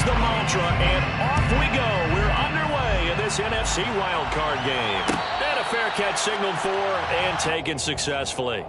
the mantra, and off we go. We're underway in this NFC wildcard game. And a fair catch signaled for and taken successfully.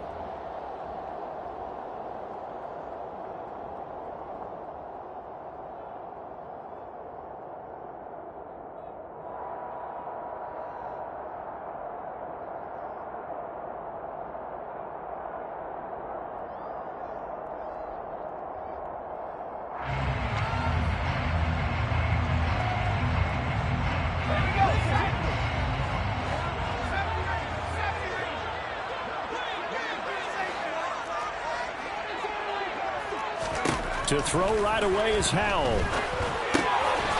To throw right away is Howell.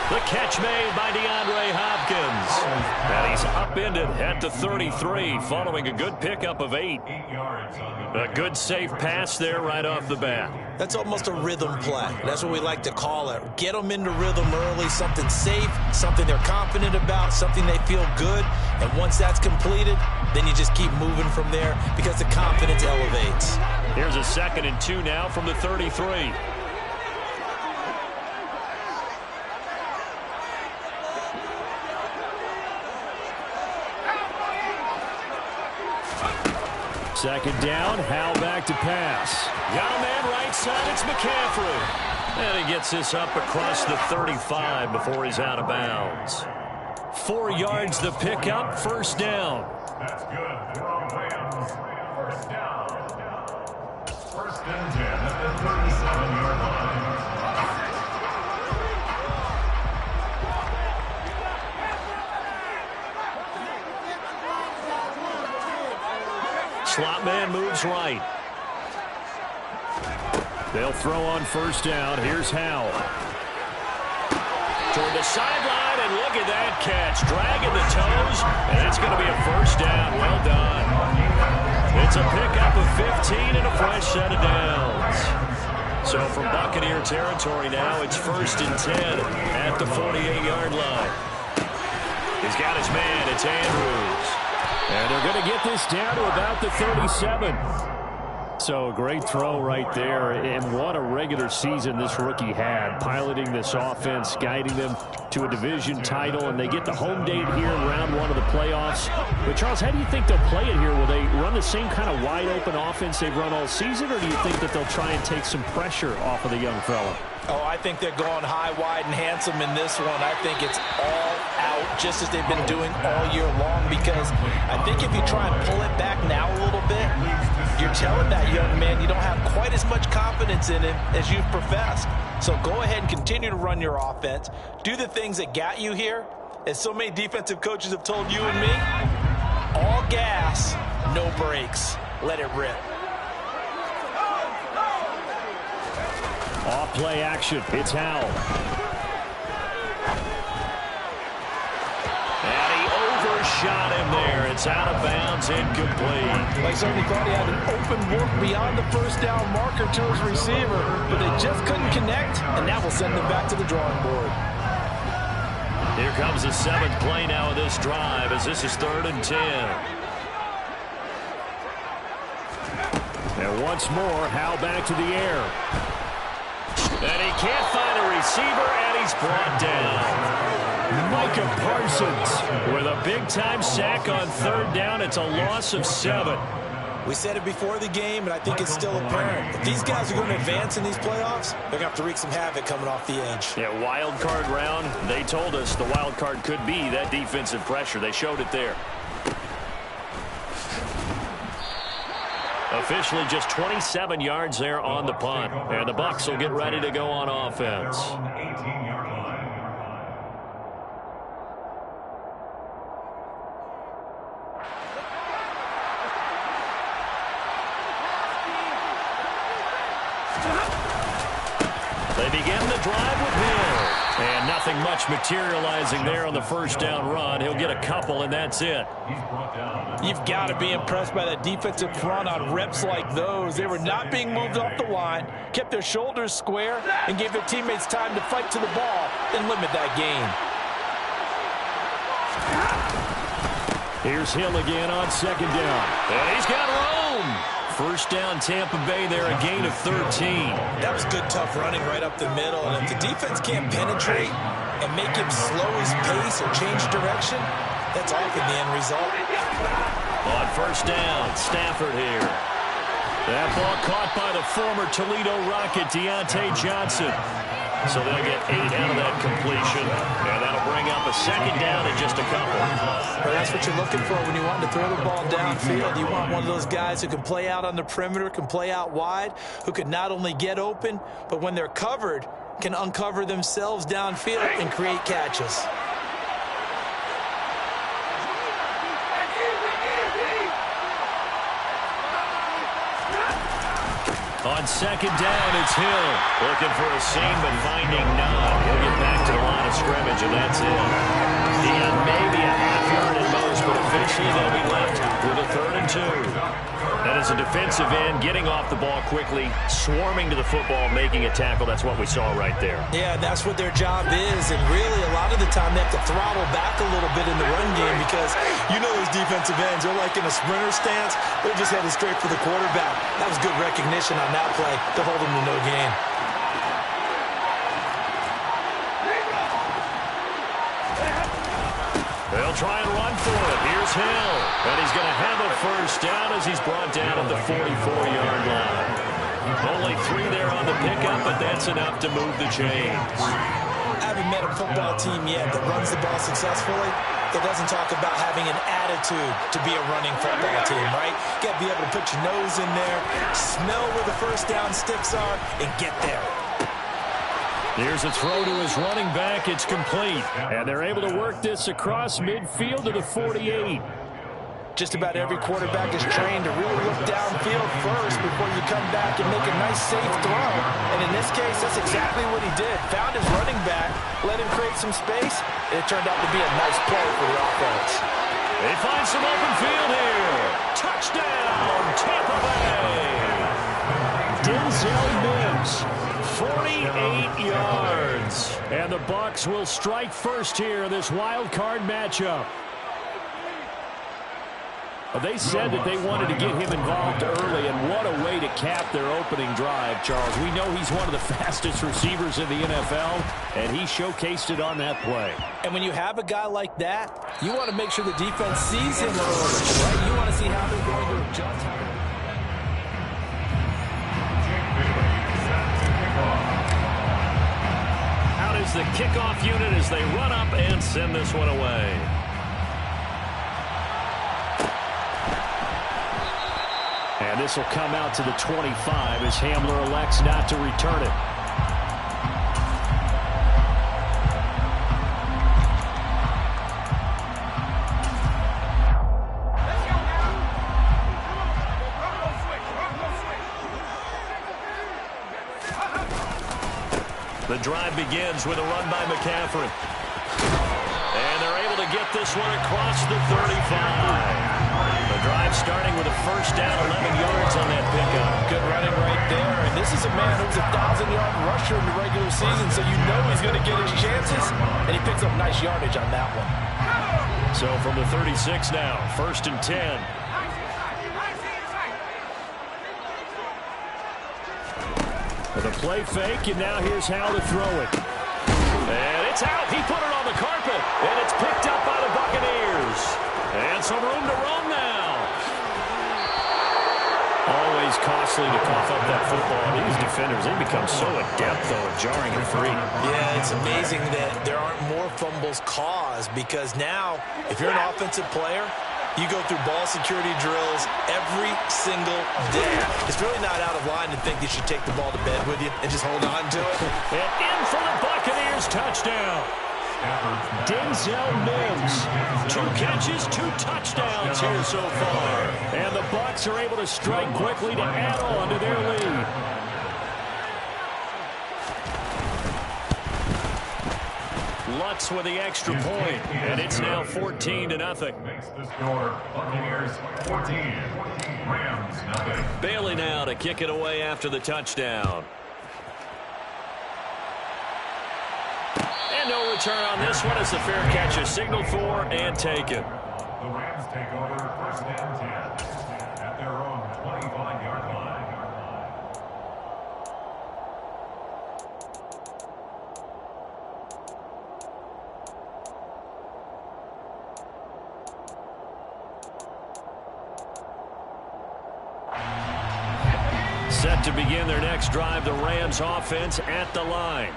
The catch made by DeAndre Hopkins. And he's upended at the 33 following a good pickup of 8. A good safe pass there right off the bat. That's almost a rhythm play. That's what we like to call it. Get them into rhythm early, something safe, something they're confident about, something they feel good. And once that's completed, then you just keep moving from there because the confidence elevates. Here's a 2nd and 2 now from the 33. Second down, Howell back to pass. Got a man right side, it's McCaffrey. And he gets this up across the 35 before he's out of bounds. 4 yards the pickup, first down. That's good. Williams, first down. First and 10 at the 37-yard line. Slot man moves right. They'll throw on first down. Here's Howell. Toward the sideline, and look at that catch. Dragging the toes, and it's going to be a first down. Well done. It's a pickup of 15 and a fresh set of downs. So from Buccaneer territory now, it's first and 10 at the 48-yard line. He's got his man. It's Andrews. And they're going to get this down to about the 37. So a great throw right there. And what a regular season this rookie had. Piloting this offense, guiding them to a division title. And they get the home date here in round 1 of the playoffs. But, Charles, how do you think they'll play it here? Will they run the same kind of wide-open offense they've run all season? Or do you think that they'll try and take some pressure off of the young fella? Oh, I think they're going high, wide, and handsome in this one. I think it's all out, just as they've been doing all year long, because I think if you try and pull it back now a little bit, you're telling that young man you don't have quite as much confidence in him as you've professed. So go ahead and continue to run your offense. Do the things that got you here. As so many defensive coaches have told you and me, all gas, no brakes. Let it rip. Off play action. It's Howell. And he overshot him there. It's out of bounds, incomplete. They certainly thought he had an open look beyond the first down marker to his receiver, but they just couldn't connect, and that will send them back to the drawing board. Here comes the 7th play now of this drive, as this is 3rd and 10. And once more, Howell back to the air. And he can't find a receiver, and he's brought down. Micah Parsons with a big-time sack on 3rd down. It's a loss of 7. We said it before the game, and I think it's still apparent. If these guys are going to advance in these playoffs, they're going to have to wreak some havoc coming off the edge. Yeah, wild card round. They told us the wild card could be that defensive pressure. They showed it there. Officially just 27 yards there on the punt. And the Bucs will get ready to go on offense. They begin the drive with Hill. And nothing much materializing there on the first down run. He'll get a couple, and that's it. You've got to be impressed by that defensive front on reps like those. They were not being moved off the line, kept their shoulders square, and gave their teammates time to fight to the ball and limit that gain. Here's Hill again on 2nd down. And he's got room. First down, Tampa Bay there, a gain of 13. That was good, tough running right up the middle. And if the defense can't penetrate and make him slow his pace or change direction, that's often the end result. On first down, Stafford here. That ball caught by the former Toledo Rocket, Deontay Johnson. So they'll get 8 out of that completion, and that'll bring up a second down in just a couple. Well, that's what you're looking for when you want to throw the ball downfield. You want one of those guys who can play out on the perimeter, can play out wide, who can not only get open, but when they're covered, can uncover themselves downfield and create catches. On second down, it's Hill. Looking for a seam, but finding none. He'll get back to the line of scrimmage, and that's it. And maybe a half yard at most, but officially they'll be left with a 3rd and 2. That is a defensive end getting off the ball quickly, swarming to the football, making a tackle. That's what we saw right there. Yeah, that's what their job is, and really a lot of the time they have to throttle back a little bit in the run game because you know those defensive ends, they're like in a sprinter stance. They're just headed straight for the quarterback. That was good recognition on that play to hold them to no gain. They'll try and run for it. Here's Hill. And he's going to have a first down as he's brought down at the 44-yard line. Only 3 there on the pickup, but that's enough to move the chains. I haven't met a football team yet that runs the ball successfully that doesn't talk about having an attitude to be a running football team, right? You got to be able to put your nose in there, smell where the first down sticks are, and get there. Here's a throw to his running back. It's complete. And they're able to work this across midfield to the 48. Just about every quarterback is trained to really look downfield first before you come back and make a nice, safe throw. And in this case, that's exactly what he did. Found his running back, let him create some space, and it turned out to be a nice play for the offense. They find some open field here. Touchdown, Tampa Bay. Denzel Mims. 48 yards. And the Bucs will strike first here in this wild card matchup. They said that they wanted to get him involved early, and what a way to cap their opening drive, Charles. We know he's one of the fastest receivers in the NFL, and he showcased it on that play. And when you have a guy like that, you want to make sure the defense sees him early, right? You want to see how they're going to adjust. Out is the kickoff unit as they run up and send this one away. And this will come out to the 25 as Hamler elects not to return it. The drive begins with a run by McCaffrey. And they're able to get this one across the 35. The drive starting with a first down, 11 yards on that pickup. Good running right there. And this is a man who's a 1,000-yard rusher in the regular season, so you know he's going to get his chances. And he picks up nice yardage on that one. So from the 36 now, 1st and 10. With a play fake, and now here's how to throw it. And it's out. He put it on the carpet, and it's picked up by the Buccaneers. And some room to run now. Always costly to cough up that football. These defenders, they become so adept, though, at jarring it free. Yeah, it's amazing that there aren't more fumbles caused because now, if you're an offensive player, you go through ball security drills every single day. It's really not out of line to think you should take the ball to bed with you and just hold on to it. And in for the Buccaneers touchdown. Denzel Mims. 2 catches, 2 touchdowns here so far. And the Bucs are able to strike quickly to add on to their lead. Lutz with the extra point, and it's now 14-0. Makes the score Buccaneers 14, Rams nothing. Bailey now to kick it away after the touchdown. And no return on this one as the fair catch is signaled for and taken. The Rams take over 1st and 10 at their own 25-yard line. Set to begin their next drive, the Rams offense at the line.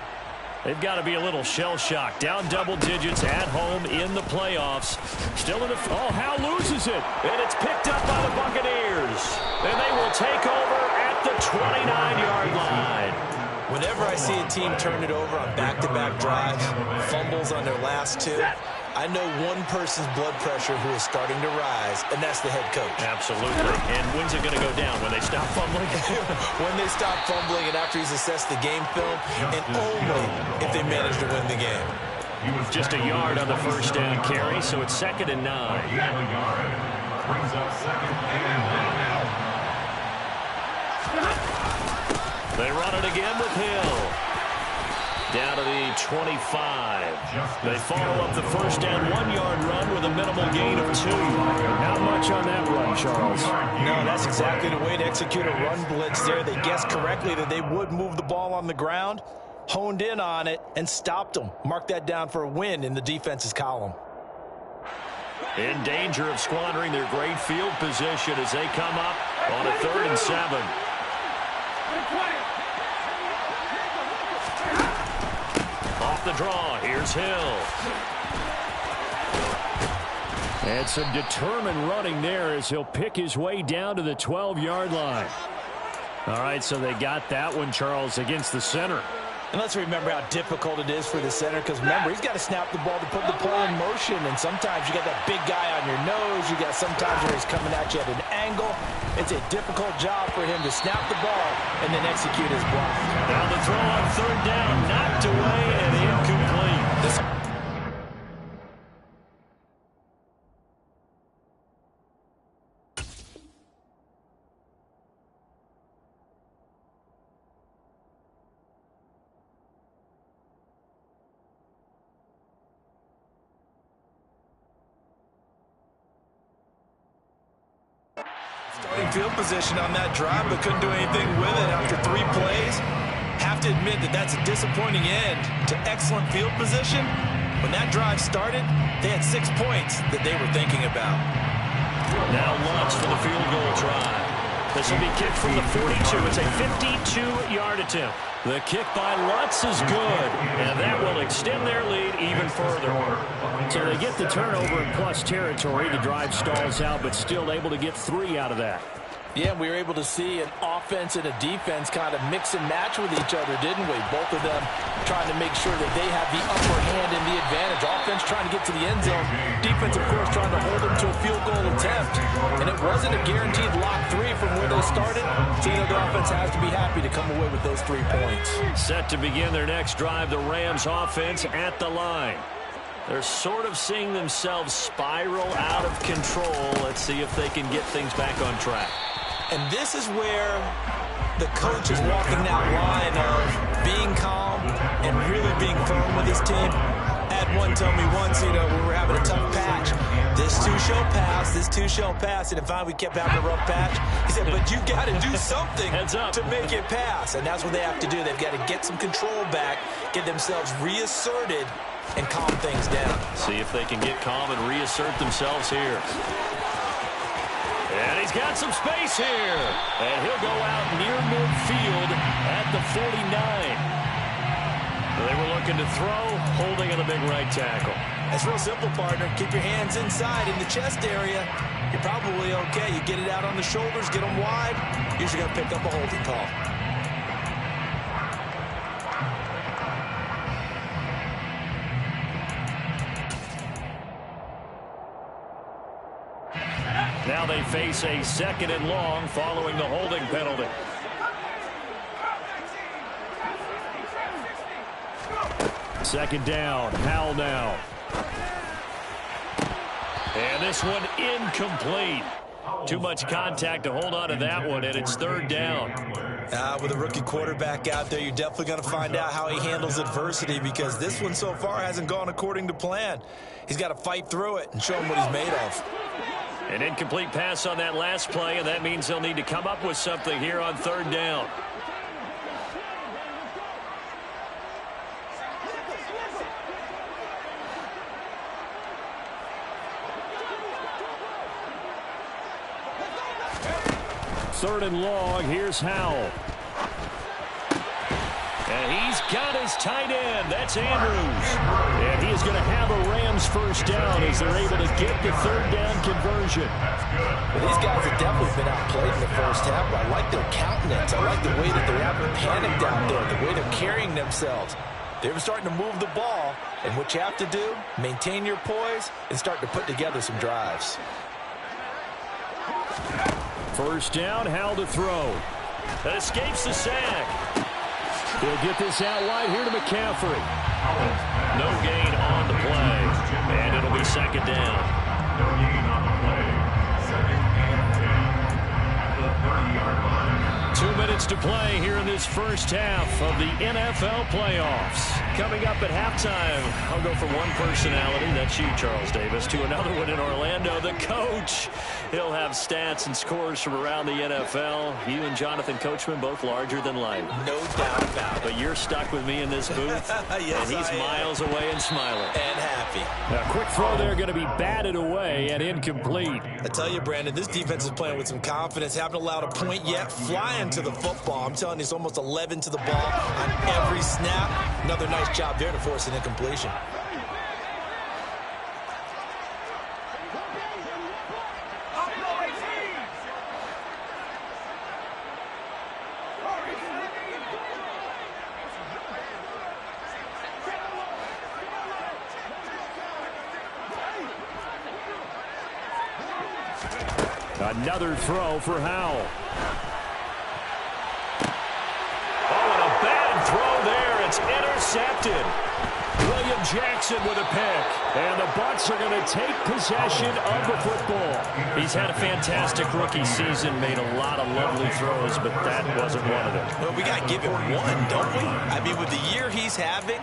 They've got to be a little shell-shocked. Down double digits at home in the playoffs. Still in the... Oh, Howe loses it. And it's picked up by the Buccaneers. And they will take over at the 29-yard line. Whenever I see a team turn it over on back-to-back drives, fumbles on their last two, I know one person's blood pressure who is starting to rise, and that's the head coach. Absolutely. And when's it going to go down? When they stop fumbling? When they stop fumbling and after he's assessed the game film, and only if they manage to win the game. Just a yard on the first down carry, so it's 2nd and 9. Brings up 2nd and 9. They run it again with Hill. Down to the 25. They follow up the first down 1-yard run with a minimal gain of 2. Not much on that run, Charles. No, that's exactly the way to execute a run blitz there. They guessed correctly that they would move the ball on the ground, honed in on it, and stopped them. Mark that down for a win in the defense's column. In danger of squandering their great field position as they come up on a 3rd and 7. Off the draw, here's Hill. And some determined running there as he'll pick his way down to the 12-yard line. All right, so they got that one, Charles, against the center. And let's remember how difficult it is for the center, because remember, he's got to snap the ball to put the play in motion, and sometimes you got that big guy on your nose. You got sometimes where he's coming at you at an angle. It's a difficult job for him to snap the ball and then execute his block. Now the throw on 3rd down, knocked away and incomplete. Starting field position on that drive, but couldn't do anything with it after 3 plays. Have to admit that that's a disappointing end to excellent field position. When that drive started, they had 6 points that they were thinking about. Now Lutz for the field goal try. This will be kicked from the 42. It's a 52-yard attempt. The kick by Lutz is good, and that will extend their lead even further. So they get the turnover in plus territory. The drive stalls out, but still able to get 3 out of that. Yeah, we were able to see an offense and a defense kind of mix and match with each other, didn't we? Both of them trying to make sure that they have the upper hand and the advantage. Offense trying to get to the end zone. Defense, of course, trying to hold them to a field goal attempt. And it wasn't a guaranteed lock 3 from where they started. So, you know, the offense has to be happy to come away with those 3 points. Set to begin their next drive, the Rams offense at the line. They're sort of seeing themselves spiral out of control. Let's see if they can get things back on track. And this is where the coach is walking that line of being calm and really being firm with his team. I had one tell me once, you know, when we were having a tough patch, this too shall pass, this too shall pass. And finally we kept having a rough patch. He said, but you got to do something to make it pass. And that's what they have to do. They've got to get some control back, get themselves reasserted, and calm things down. See if they can get calm and reassert themselves here. And he's got some space here. And he'll go out near midfield at the 49. They were looking to throw, holding on the big right tackle. It's real simple, partner. Keep your hands inside in the chest area. You're probably okay. You get it out on the shoulders, get them wide. Usually going to pick up a holding call. Now they face a 2nd and long following the holding penalty. Second down, Howell now. And this one incomplete. Too much contact to hold on to that one, and it's 3rd down. With a rookie quarterback out there, you're definitely going to find out how he handles adversity, because this one so far hasn't gone according to plan. He's got to fight through it and show him what he's made of. An incomplete pass on that last play, and that means they'll need to come up with something here on third down. Third and long, here's Howell. And he's got his tight end. That's Andrews. And he is going to have a Rams first down as they're able to get the third down conversion. Well, these guys have definitely been outplayed in the first half. I like their countenance. I like the way that they're having panicked out there, the way they're carrying themselves. They're starting to move the ball. And what you have to do, maintain your poise and start to put together some drives. First down, Howell to throw. That escapes the sack. They'll get this out wide here to McCaffrey. No gain on the play. And it'll be second down. No gain on the play. Second and 10 at the 30-yard line. 2 minutes to play here in this first half of the NFL playoffs. Coming up at halftime, I'll go from one personality, that's you, Charles Davis, to another one in Orlando, the coach. He'll have stats and scores from around the NFL. You and Jonathan Coachman, both larger than life. No doubt about it. But you're stuck with me in this booth, yes, and he's miles away and smiling. And happy. A quick throw there going to be batted away and incomplete. I tell you, Brandon, this defense is playing with some confidence. Haven't allowed a point yet. Flying to the football. I'm telling you, it's almost 11 to the ball on every snap. Another nice job there to force an incompletion. Another throw for Howell. Oh, and a bad throw there. It's intercepted. William Jackson with a pick. And the Bucs are going to take possession of the football. He's had a fantastic rookie season, made a lot of lovely throws, but that wasn't one of them. Well, we got to give him one, don't we? I mean, with the year he's having,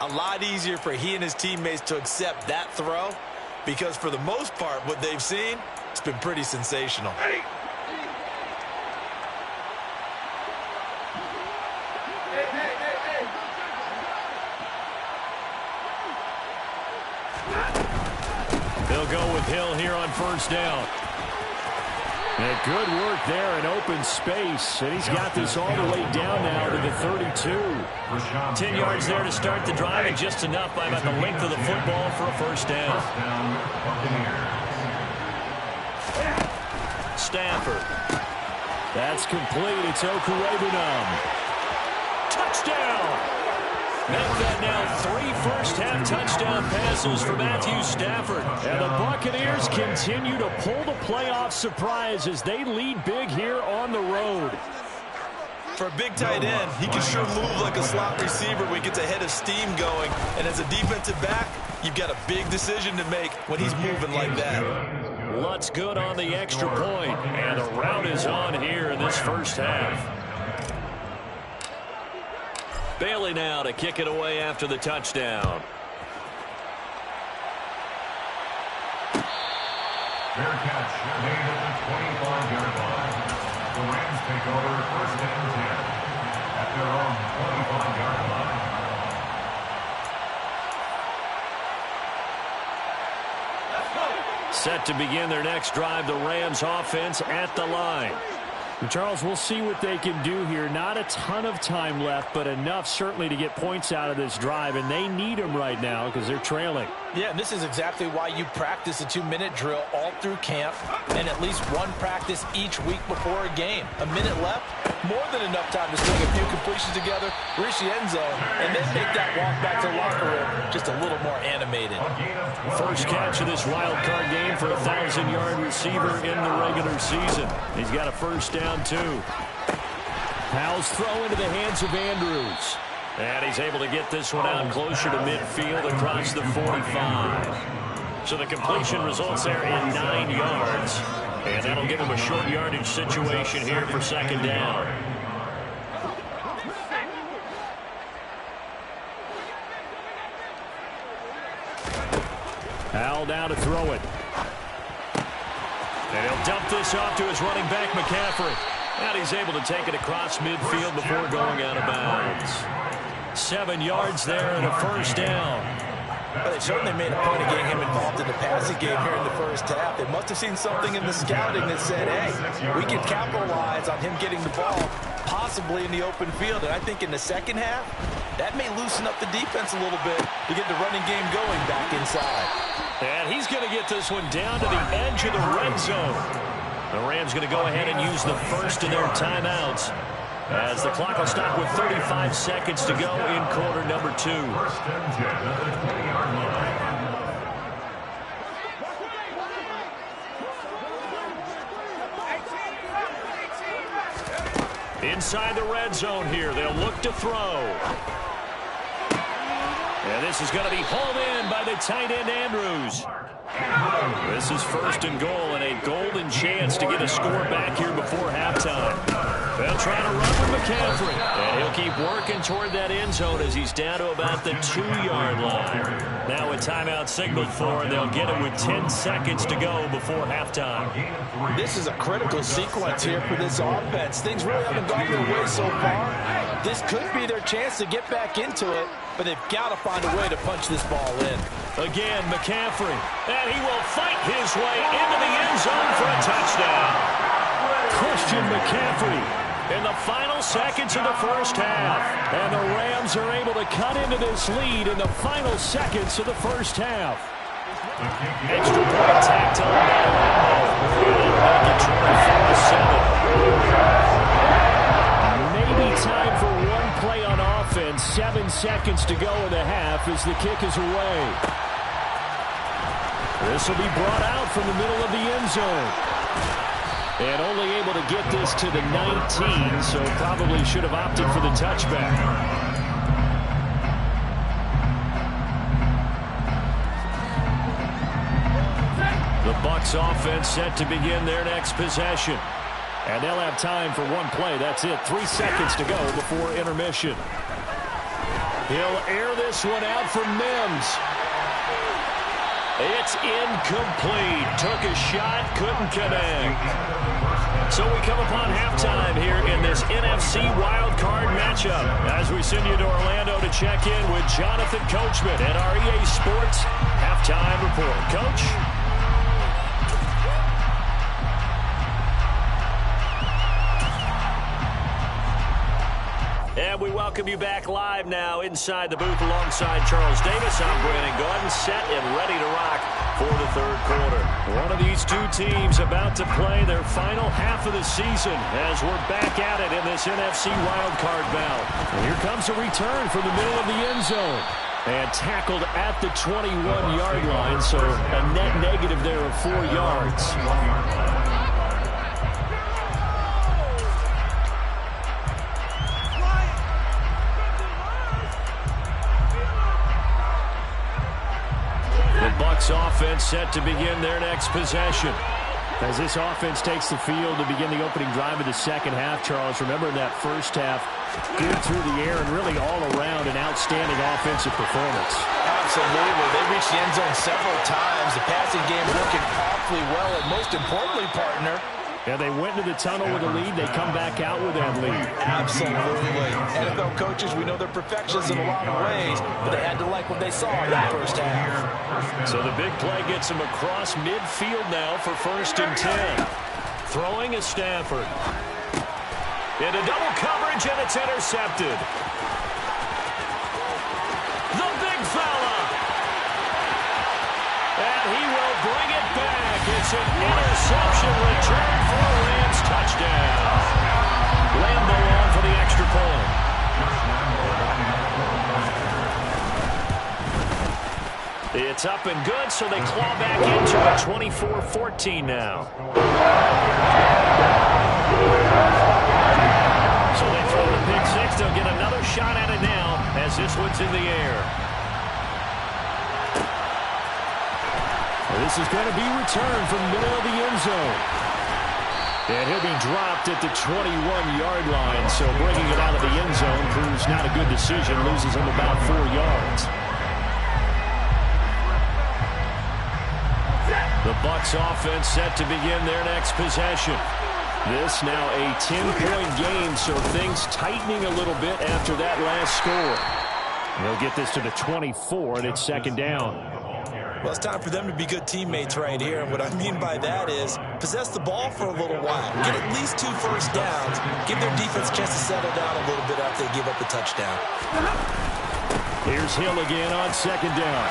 a lot easier for he and his teammates to accept that throw because for the most part, what they've seen, it's been pretty sensational. Hey. They'll go with Hill here on first down. And good work there in open space. And he's got this all the way down now to the 32. 10 yards there to start the drive, and just enough by about the length of the football for a first down. Stafford. That's complete. It's Okurebunom. Touchdown! Make that now 3 first-half touchdown passes for Matthew Stafford. And the Buccaneers continue to pull the playoff surprise as they lead big here on the road. For a big tight end, he can sure move like a slot receiver when he gets a head of steam going. And as a defensive back, you've got a big decision to make when he's moving like that. Lutz good on the extra point, and the route is on here in this first half. Bailey now to kick it away after the touchdown. Fair catch made at the 25-yard line. The Rams take over first and 10 at their own 25-yard line. Set to begin their next drive, the Rams offense at the line. Charles, we'll see what they can do here. Not a ton of time left, but enough certainly to get points out of this drive, and they need them right now because they're trailing. Yeah, and this is exactly why you practice a 2-minute drill all through camp and at least one practice each week before a game. A minute left, more than enough time to string a few completions together, reach the end zone, and then make that walk back to the locker room just a little more animated. First catch of this wild card game for a 1,000-yard receiver in the regular season. He's got a first down, too. Howell's throw into the hands of Andrews. And he's able to get this one out closer to midfield across the 45. So the completion results there in 9 yards. And that'll give him a short yardage situation here for second down. Howell now to throw it. And he'll dump this off to his running back, McCaffrey. And he's able to take it across midfield before going out of bounds. 7 yards there and a first down. Well, they certainly made a point of getting him involved in the passing game here in the first half. They must have seen something in the scouting that said, hey, we can capitalize on him getting the ball, possibly in the open field. And I think in the second half, that may loosen up the defense a little bit to get the running game going back inside. And he's going to get this one down to the edge of the red zone. The Rams going to go ahead and use the first of their timeouts, as the clock will stop with 35 seconds to go in quarter number 2. First and 10 at the 20-yard line. Inside the red zone here, they'll look to throw. And this is going to be hauled in by the tight end, Andrews. This is first and goal, and a golden chance to get a score back here before halftime. They'll try to run with McCaffrey. And he'll keep working toward that end zone as he's down to about the 2-yard line. Now a timeout signaled for, and they'll get it with 10 seconds to go before halftime. This is a critical sequence here for this offense. Things really haven't gone their way so far. This could be their chance to get back into it, but they've got to find a way to punch this ball in. Again, McCaffrey. And he will fight his way into the end zone for a touchdown. Christian McCaffrey in the final seconds of the first half. And the Rams are able to cut into this lead in the final seconds of the first half. Extra point tacked on by Lambo. Maybe time for one play on offense. 7 seconds to go in the half as the kick is away. This will be brought out from the middle of the end zone. And only able to get this to the 19, so probably should have opted for the touchback. The Bucs offense set to begin their next possession. And they'll have time for one play. That's it. 3 seconds to go before intermission. He'll air this one out for Mims. It's incomplete. Took a shot, couldn't connect. So we come upon halftime here in this NFC wildcard matchup as we send you to Orlando to check in with Jonathan Coachman at our EA Sports Halftime Report. Coach? And we welcome you back live now inside the booth alongside Charles Davis. I'm Brandon Gordon, set and ready to rock for the third quarter. One of these two teams about to play their final half of the season as we're back at it in this NFC wildcard bout. And here comes a return from the middle of the end zone. And tackled at the 21-yard line, so a net negative there of 4 yards. Bucs offense set to begin their next possession. As this offense takes the field to begin the opening drive of the second half, Charles, remember in that first half, good through the air and really all around an outstanding offensive performance. Absolutely. They reached the end zone several times. The passing game working awfully well, and most importantly, partner, yeah, they went into the tunnel with a lead. They come back out with that lead. Absolutely. NFL coaches, we know they're perfectionists in a lot of ways, but they had to like what they saw in the first half. So the big play gets them across midfield now for 1st and 10. Throwing is Stafford. Into double coverage, and it's intercepted. The big fella. And he will bring it back. It's an interception return for a Rams touchdown. Lambo on for the extra point. It's up and good, so they claw back into it. 24-14 now. So they throw the pick six. They'll get another shot at it now as this one's in the air. This is going to be returned from the middle of the end zone. And he'll be dropped at the 21-yard line. So bringing it out of the end zone proves not a good decision. Loses him about 4 yards. The Bucs offense set to begin their next possession. This now a 10-point game, so things tightening a little bit after that last score. They'll get this to the 24, and it's second down. Well, it's time for them to be good teammates right here. And what I mean by that is possess the ball for a little while. Get at least 2 first downs. Give their defense a chance to settle down a little bit after they give up the touchdown. Here's Hill again on second down.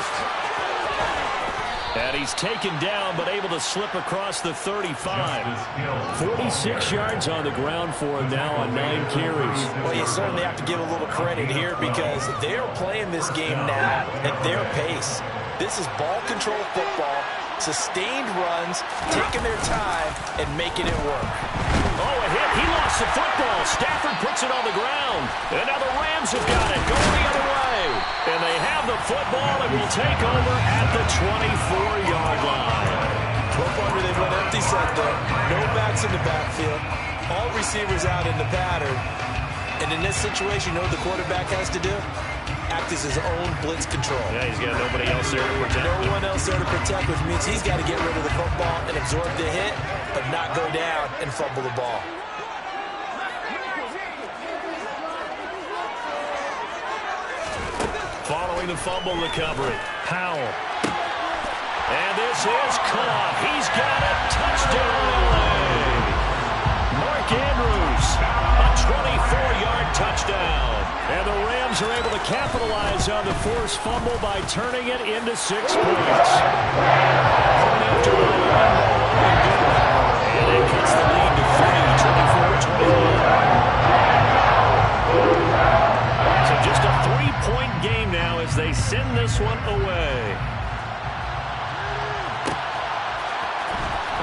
And he's taken down, but able to slip across the 35. 46 yards on the ground for him now on 9 carries. Well, you certainly have to give a little credit here because they're playing this game now at their pace. This is ball control football, sustained runs, taking their time, and making it work. Oh, a hit. He lost the football. Stafford puts it on the ground. And now the Rams have got it. Going the other way. And they have the football and will take over at the 24-yard line. No wonder they went empty set there. No backs in the backfield. All receivers out in the pattern. And in this situation, you know what the quarterback has to do? Act as his own blitz control. Yeah, he's got nobody else there to protect. No one else there to protect, which means he's got to get rid of the football and absorb the hit, but not go down and fumble the ball. Following the fumble recovery, Powell. And this is caught. He's got it. Touchdown, LA. Mark Andrews, a 24-yard touchdown. And the Rams are able to capitalize on the forced fumble by turning it into 6 points. After the and it cuts the lead to 24-21. So just a 3-point game now as they send this one away.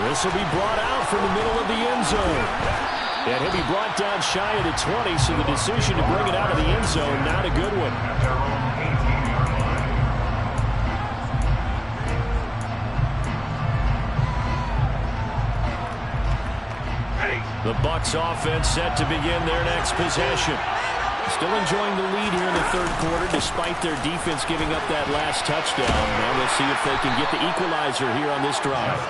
This will be brought out from the middle of the end zone. And he'll be brought down shy of the 20, so the decision to bring it out of the end zone, not a good one. The Bucs offense set to begin their next possession. Still enjoying the lead here in the third quarter, despite their defense giving up that last touchdown. Now we'll see if they can get the equalizer here on this drive.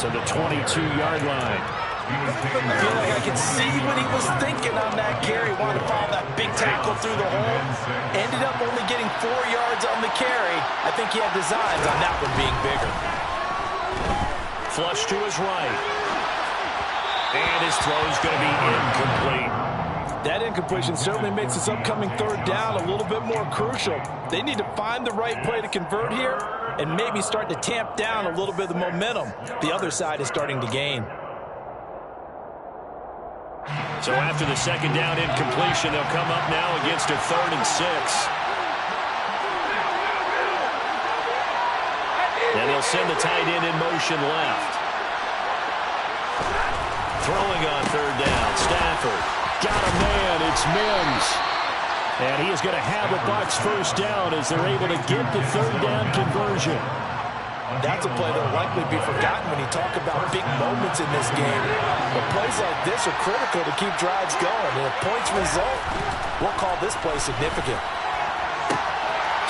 To the 22-yard line. I feel like I can see what he was thinking on that carry. Wanted to follow that big tackle through the hole. Ended up only getting 4 yards on the carry. I think he had designs on that one being bigger. Flush to his right. And his throw is going to be incomplete. That incompletion certainly makes this upcoming third down a little bit more crucial. They need to find the right play to convert here and maybe start to tamp down a little bit of the momentum the other side is starting to gain. So after the second down incompletion, they'll come up now against a 3rd and 6. And they'll send the tight end in motion left. Throwing on 3rd down, Stafford. Got a man, it's Mims. And he is going to have the Bucs first down as they're able to get the 3rd down conversion. That's a play that will likely be forgotten when you talk about big moments in this game. But plays like this are critical to keep drives going. And if points result, we'll call this play significant.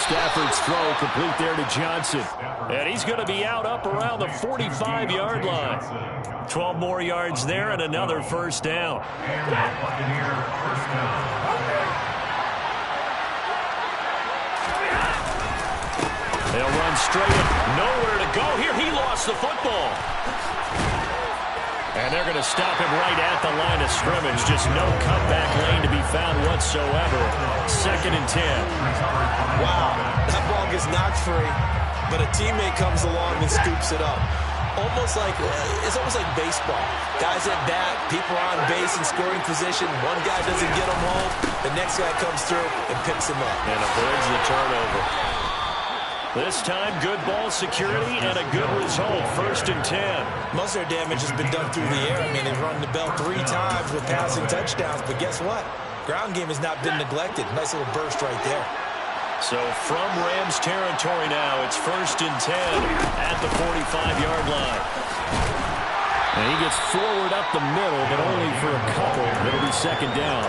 Stafford's throw complete there to Johnson. And he's going to be out up around the 45-yard line. 12 more yards there and another first down. They'll run straight. Nowhere to go here. He lost the football. And they're going to stop him right at the line of scrimmage. Just no cutback lane to be found whatsoever. 2nd and 10. Wow, that ball gets knocked free, but a teammate comes along and scoops it up. It's almost like baseball. Guys at bat, people are on base in scoring position. One guy doesn't get him home. The next guy comes through and picks him up. And avoids the turnover. This time, good ball security and a good result. 1st and 10. Most of their damage has been done through the air. I mean, they've run the bell 3 times with passing touchdowns. But guess what? Ground game has not been neglected. Nice little burst right there. So from Rams territory now, it's 1st and 10 at the 45-yard line. And he gets forward up the middle, but only for a couple. It'll be 2nd down.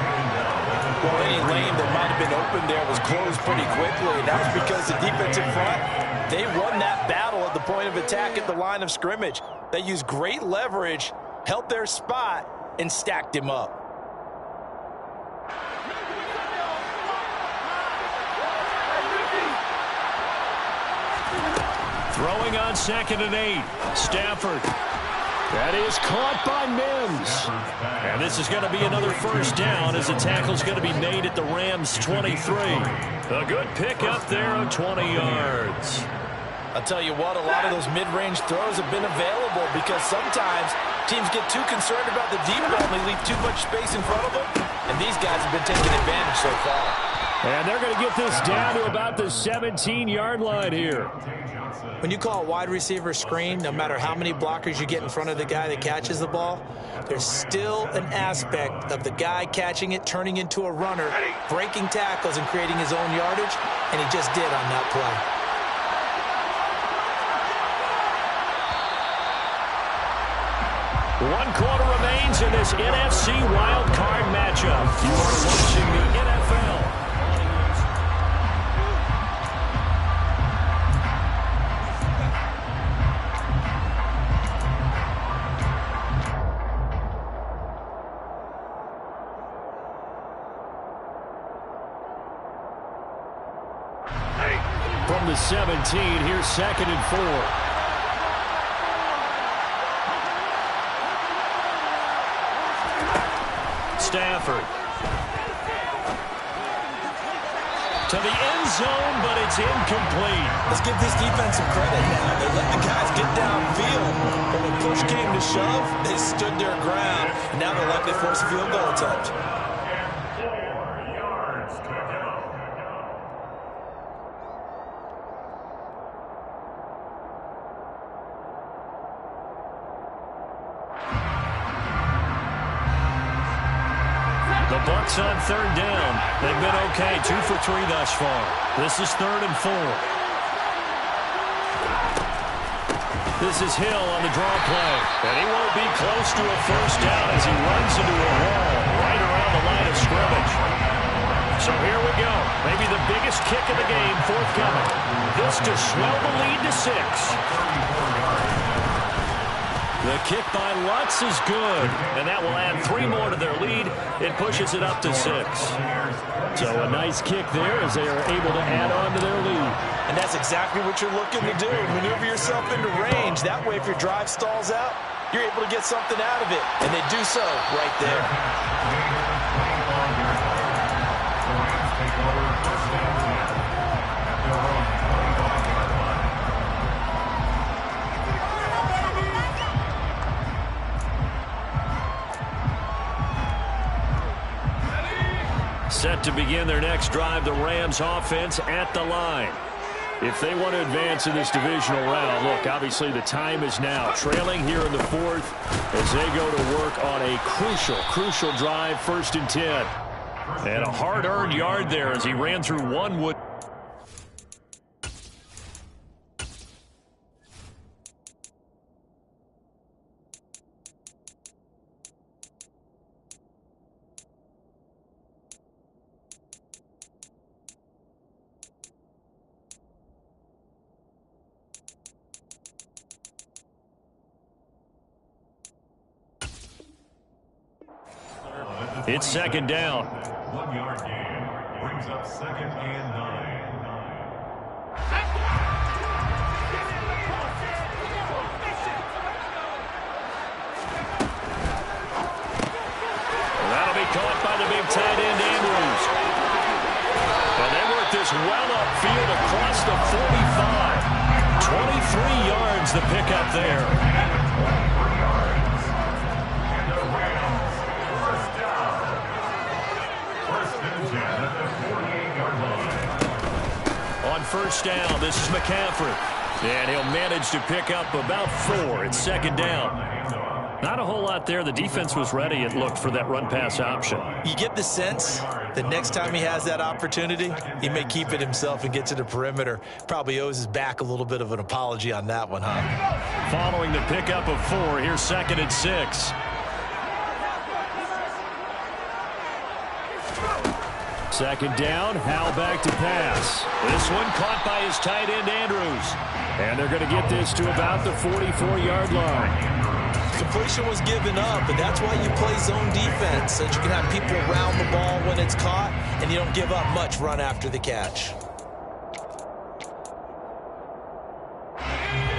Well, any lane that might have been open there was closed pretty quickly, and that was because the defensive front, they won that battle at the point of attack at the line of scrimmage. They used great leverage, held their spot, and stacked him up. Throwing on 2nd and 8. Stafford. That is caught by Mims. And this is going to be another first down as the tackle's going to be made at the Rams' 23. A good pickup there of 20 yards. I'll tell you what, a lot of those mid-range throws have been available because sometimes teams get too concerned about the deep ball and they leave too much space in front of them. And these guys have been taking advantage so far. And they're going to get this down to about the 17-yard line here. When you call a wide receiver screen, no matter how many blockers you get in front of the guy that catches the ball, there's still an aspect of the guy catching it, turning into a runner, breaking tackles and creating his own yardage, and he just did on that play. One quarter remains in this NFC wildcard matchup. You are watching the NFL. From the 17, here's 2nd and 4. Stafford. To the end zone, but it's incomplete. Let's give this defense some credit now. They let the guys get downfield. But when push came to shove, they stood their ground. And now they're likely to force a field goal attempt. The Bucs on 3rd down. They've been okay, 2 for 3 thus far. This is 3rd and 4. This is Hill on the draw play. And he won't be close to a first down as he runs into a wall right around the line of scrimmage. So here we go. Maybe the biggest kick of the game forthcoming. This to swell the lead to 6. The kick by Lutz is good, and that will add 3 more to their lead. It pushes it up to 6. So a nice kick there as they are able to add on to their lead. And that's exactly what you're looking to do. Maneuver yourself into range. That way, if your drive stalls out, you're able to get something out of it. And they do so right there. Set to begin their next drive, the Rams offense at the line. If they want to advance in this divisional round, look, obviously the time is now. Trailing here in the 4th as they go to work on a crucial drive, 1st and 10. And a hard-earned yard there as he ran through one wood. It's 2nd down. 1-yard gain brings up 2nd and 9. That'll be caught by the big tight end, Andrews. And they work this well upfield across the 45. 23 yards the pickup there. On 1st down, this is McCaffrey. And he'll manage to pick up about 4. It's 2nd down. Not a whole lot there. The defense was ready, it looked, for that run-pass option. You get the sense that next time he has that opportunity, he may keep it himself and get to the perimeter. Probably owes his back a little bit of an apology on that one, huh? Following the pickup of 4, here's 2nd and 6. Second down, Howell back to pass. This one caught by his tight end, Andrews. And they're going to get this to about the 44-yard line. Completion was given up, and that's why you play zone defense, so that you can have people around the ball when it's caught, and you don't give up much run after the catch.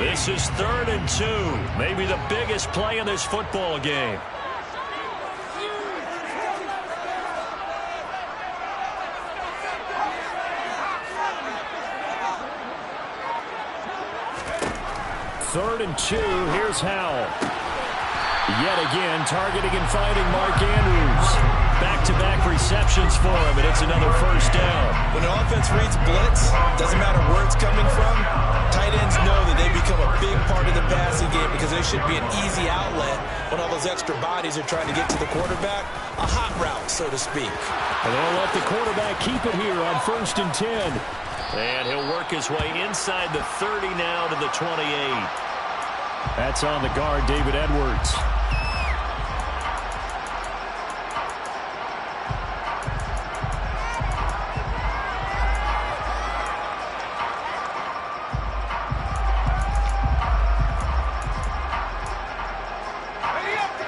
This is 3rd and 2, maybe the biggest play in this football game. Third and 2, here's Howell. Yet again, targeting and finding Mark Andrews. Back-to-back receptions for him, and it's another first down. When the offense reads blitz, doesn't matter where it's coming from, tight ends know that they become a big part of the passing game because they should be an easy outlet when all those extra bodies are trying to get to the quarterback. A hot route, so to speak. And they'll let the quarterback keep it here on 1st and 10. And he'll work his way inside the 30 now to the 28. That's on the guard, David Edwards.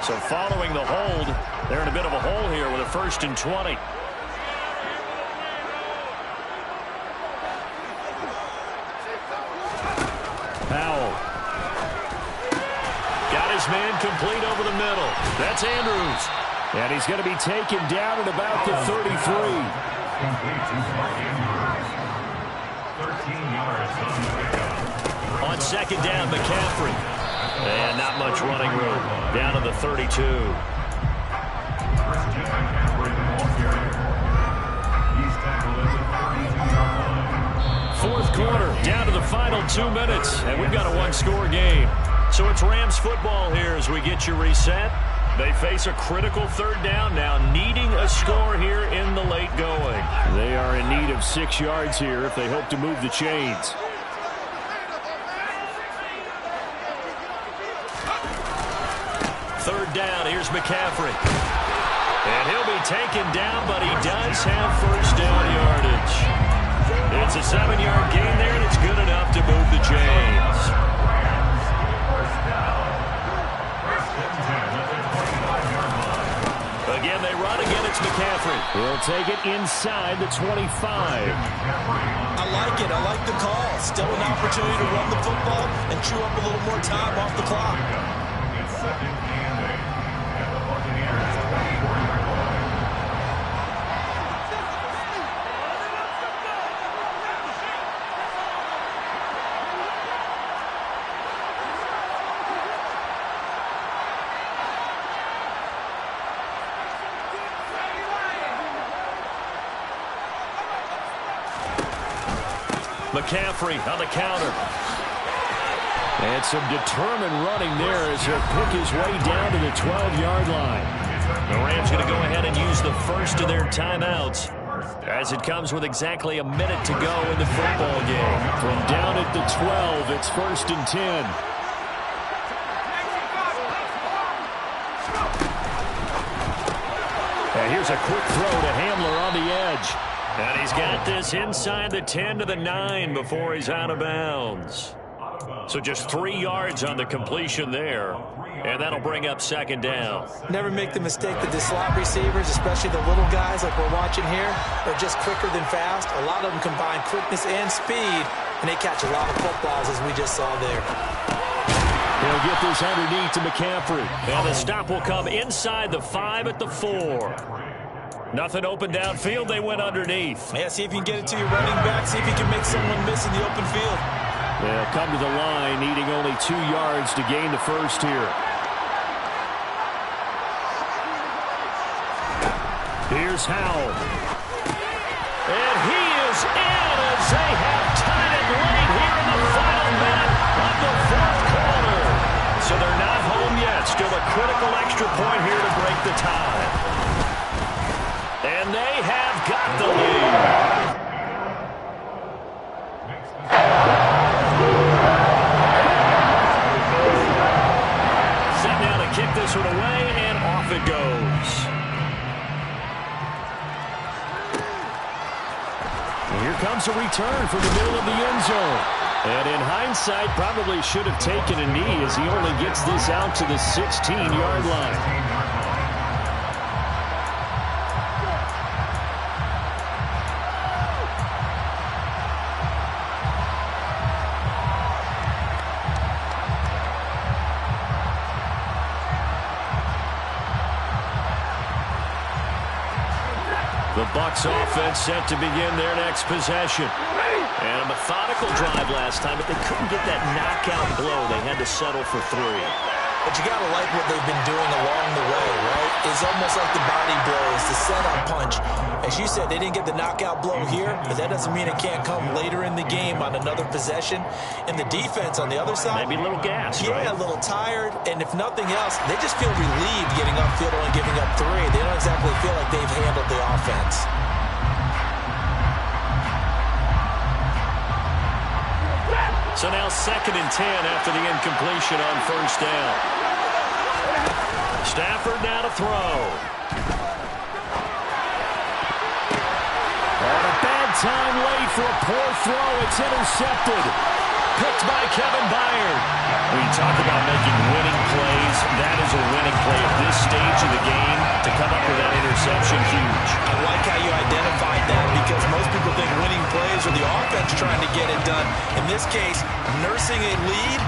So following the hold, they're in a bit of a hole here with a 1st and 20. Howell. Got his man complete over the middle. That's Andrews. And he's going to be taken down at about the 33. On 2nd down, McCaffrey. And not much running room. Down to the 32. Fourth quarter, down to the final 2 minutes, and we've got a one-score game. So it's Rams football here as we get you reset. They face a critical 3rd down now, needing a score here in the late going. They are in need of 6 yards here if they hope to move the chains. Third down, here's McCaffrey. And he'll be taken down, but he does have first down yardage. It's a 7-yard gain there, and it's good enough to move the chains. Again, they run again, it's McCaffrey. He'll take it inside the 25. I like it. I like the call. Still an opportunity to run the football and chew up a little more time off the clock. McCaffrey on the counter. And some determined running there as he'll pick his way down to the 12-yard line. The Rams going to go ahead and use the first of their timeouts as it comes with exactly a minute to go in the football game. From down at the 12, it's 1st and 10. And here's a quick throw to Hamler on the edge. And he's got this inside the 10 to the 9 before he's out of bounds. So just 3 yards on the completion there. And that'll bring up 2nd down. Never make the mistake that the slot receivers, especially the little guys like we're watching here, are just quicker than fast. A lot of them combine quickness and speed, and they catch a lot of footballs, as we just saw there. He'll get this underneath to McCaffrey. And the stop will come inside the 5 at the 4. Nothing open downfield. They went underneath. Yeah, see if you can get it to your running back. See if you can make someone miss in the open field. They'll come to the line, needing only 2 yards to gain the first here. Here's Howell. And he is in as they have tied it late here in the final minute of the 4th quarter. So they're not home yet. Still a critical extra point here to break the tie. And they have got the lead. Set now to kick this one away, and off it goes. Here comes a return from the middle of the end zone. And in hindsight, probably should have taken a knee as he only gets this out to the 16-yard line. The Bucs offense set to begin their next possession. And a methodical drive last time, but they couldn't get that knockout blow. They had to settle for 3. But you got to like what they've been doing along the way, right? It's almost like the body blows, the setup punch. As you said, they didn't get the knockout blow here, but that doesn't mean it can't come later in the game on another possession. And the defense on the other side, maybe a little gassed, yeah, right? A little tired. And if nothing else, they just feel relieved getting upfield and giving up 3. They don't exactly feel like they've handled the offense. So now 2nd and 10 after the incompletion on 1st down. Stafford now to throw. On a bad time late for a poor throw. It's intercepted. Picked by Kevin Byard. We talk about making winning plays. That is a winning play at this stage of the game. To come up with that interception, huge. I like how you identified that because most people think winning plays are the offense trying to get it done. In this case, nursing a lead.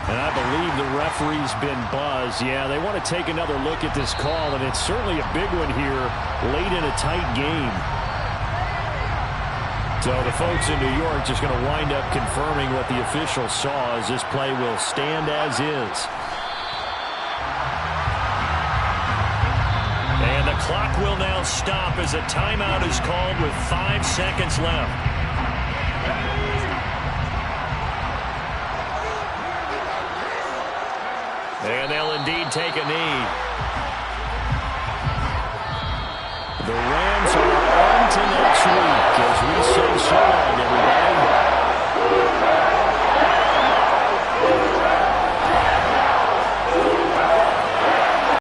And I believe the referee's been buzzed. Yeah, they want to take another look at this call, and it's certainly a big one here late in a tight game. So the folks in New York just going to wind up confirming what the official saw as this play will stand as is. And the clock will now stop as a timeout is called with 5 seconds left. And they'll indeed take a knee. The Rams are on to